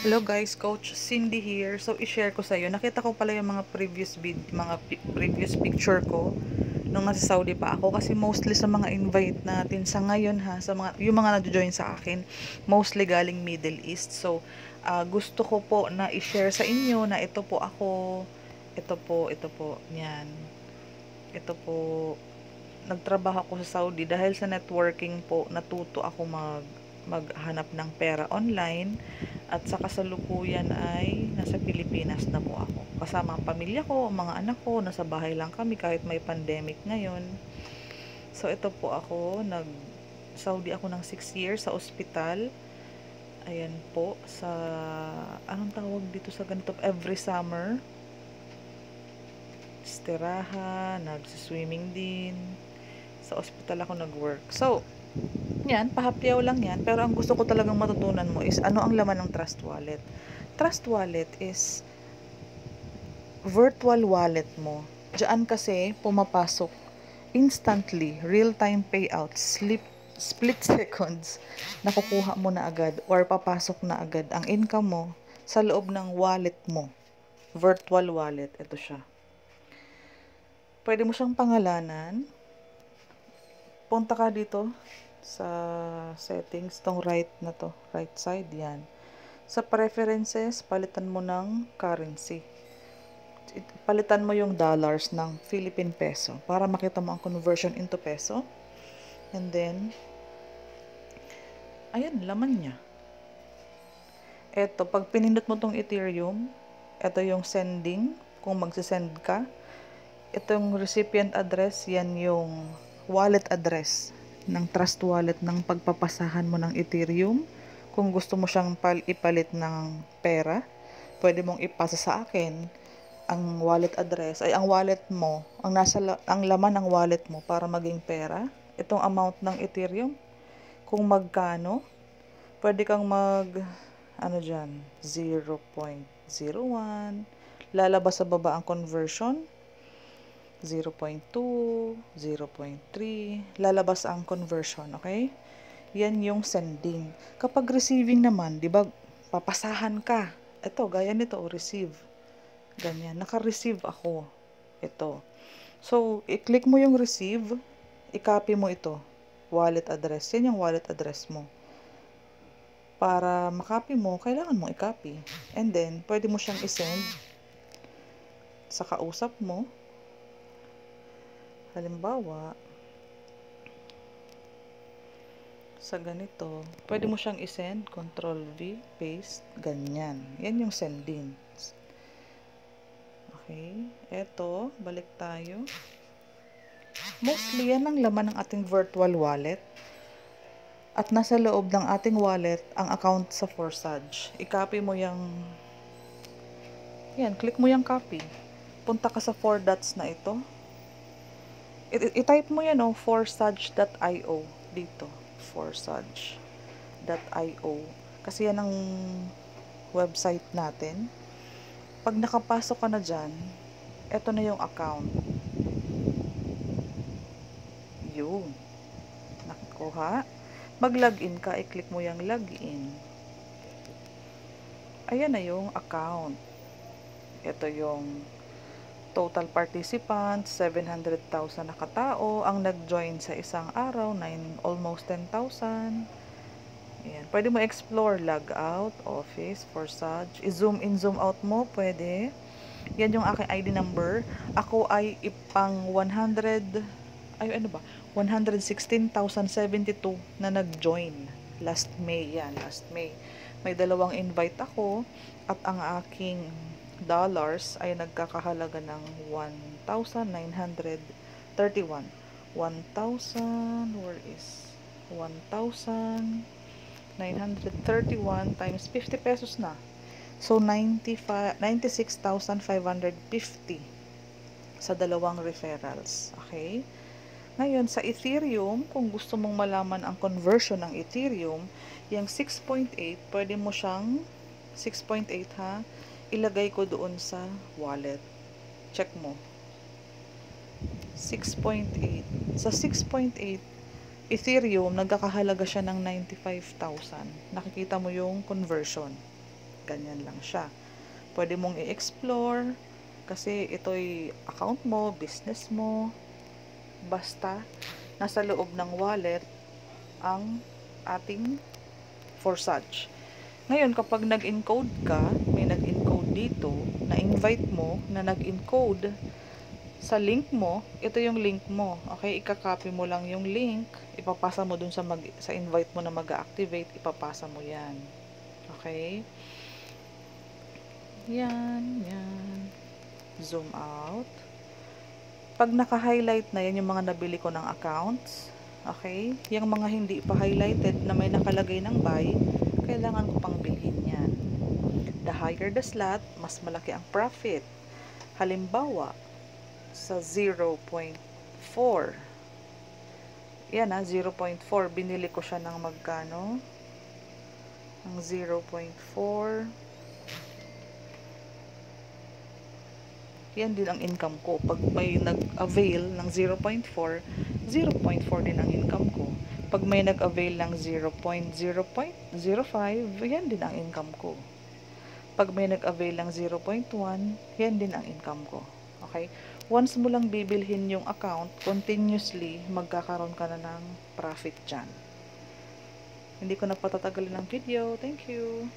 Hello guys, Coach Cindy here. So i-share ko sa iyo. Nakita ko pala yung mga previous picture ko nung nasa Saudi pa ako kasi mostly sa mga invite natin sa ngayon ha, sa mga yung mga nagjo-join sa akin, mostly galing Middle East. So gusto ko po na i-share sa inyo na ito po, yan. Ito po, nagtrabaho ako sa Saudi dahil sa networking po, natuto ako maghanap ng pera online at sa kasalukuyan ay nasa Pilipinas na po ako. Kasama ang pamilya ko, ang mga anak ko, nasa bahay lang kami kahit may pandemic ngayon. So ito po ako, Saudi ako ng 6 years sa ospital. Ayan po, sa anong tawag dito sa ganito, every summer estiraha, nagsiswimming din. Sa ospital ako nag-work. So, yan, pahapyaw lang yan. Pero ang gusto ko talagang matutunan mo is ano ang laman ng Trust Wallet. Trust Wallet is virtual wallet mo. Diyan kasi pumapasok instantly, real-time payout, split seconds, nakukuha mo na agad or papasok na agad ang income mo sa loob ng wallet mo. Virtual wallet, ito siya. Pwede mo siyang pangalanan. Punta ka dito sa settings, tong right na to, right side, yan. Sa preferences, palitan mo ng currency. Palitan mo yung dollars ng Philippine peso para makita mo ang conversion into peso. And then, ayan, laman niya. Eto, pag pinindot mo tong Ethereum, eto yung sending, kung magsisend ka. Itong recipient address, yan yung wallet address ng Trust Wallet ng pagpapasahan mo ng Ethereum. Kung gusto mo siyang ipalit ng pera, pwede mong ipasa sa akin ang wallet address, ay ang wallet mo, ang laman ng wallet mo para maging pera. Itong amount ng Ethereum, kung magkano, pwede kang ano dyan, 0.01, lalabas sa baba ang conversion, 0.2, 0.3, lalabas ang conversion, okay? Yan yung sending. Kapag receiving naman, di ba, papasahan ka. Ito, gaya nito, receive. Ganyan, naka-receive ako. Ito. So, i-click mo yung receive, i-copy mo ito, wallet address. Yan yung wallet address mo. Para makopy mo, kailangan mo i-copy. And then, pwede mo siyang i-send sa kausap mo. Halimbawa, sa ganito, pwede mo siyang i-send, Control V, paste, ganyan. Yan yung sending. Okay, eto, balik tayo. Mostly, yan ang laman ng ating virtual wallet. At nasa loob ng ating wallet, ang account sa Forsage. I-copy mo yung, yan, click mo yung copy. Punta ka sa 4 dots na ito. I-type mo yan, forsage.io dito. Forsage.io. Kasi yan ang website natin. Pag nakapasok ka na dyan, eto na yung account. Yun. Nakuha. Mag-login ka, i-click mo yung login. Ayan na yung account. Ito yung total participants, 700,000 na katao. Ang nag-join sa isang araw, almost 10,000. Ayan. Pwede mo explore, log out, office, Forsage. I-zoom in, zoom out mo, pwede. Yan yung aking ID number. Ako ay ipang 116,072 na nag-join. Last May yan, last May. May 2 invite ako at ang aking dollars ay nagkakahalaga ng 1,931. 1,000, where is 1,931 times 50 pesos na. So 96,550 sa 2 referrals. Okay? Ngayon, sa Ethereum, kung gusto mong malaman ang conversion ng Ethereum, yung 6.8, pwede mo siyang 6.8 ha, ilagay ko doon sa wallet. Check mo. 6.8. Sa 6.8, Ethereum, nagkakahalaga siya ng 95,000. Nakikita mo yung conversion. Ganyan lang siya. Pwede mong i-explore kasi ito'y account mo, business mo. Basta nasa loob ng wallet ang ating Forsage. Ngayon, kapag nag-encode ka, may nag-encode dito, na-invite mo, na nag-encode sa link mo, ito yung link mo. Okay, ika-copy mo lang yung link, ipapasa mo dun sa invite mo na mag-activate, ipapasa mo yan. Okay? Yan, yan. Zoom out. Pag naka-highlight na yan yung mga nabili ko ng accounts, okay? Yung mga hindi pa highlighted na may nakalagay ng buy, kailangan ko pang bilhin yan. The higher the slot, mas malaki ang profit. Halimbawa, sa 0.4. Yan 0.4. Binili ko siya ng magkano? Ng 0.4. Yan din ang income ko. Pag may nag-avail ng 0.4, 0.4 din ang income ko. Pag may nag-avail ng 0.0.05, yan din ang income ko. Pag may nag-avail ng 0.1, yan din ang income ko. Okay? Once mo lang bibilhin yung account, continuously, magkakaroon ka na ng profit dyan. Hindi ko na patatagalin ng video. Thank you.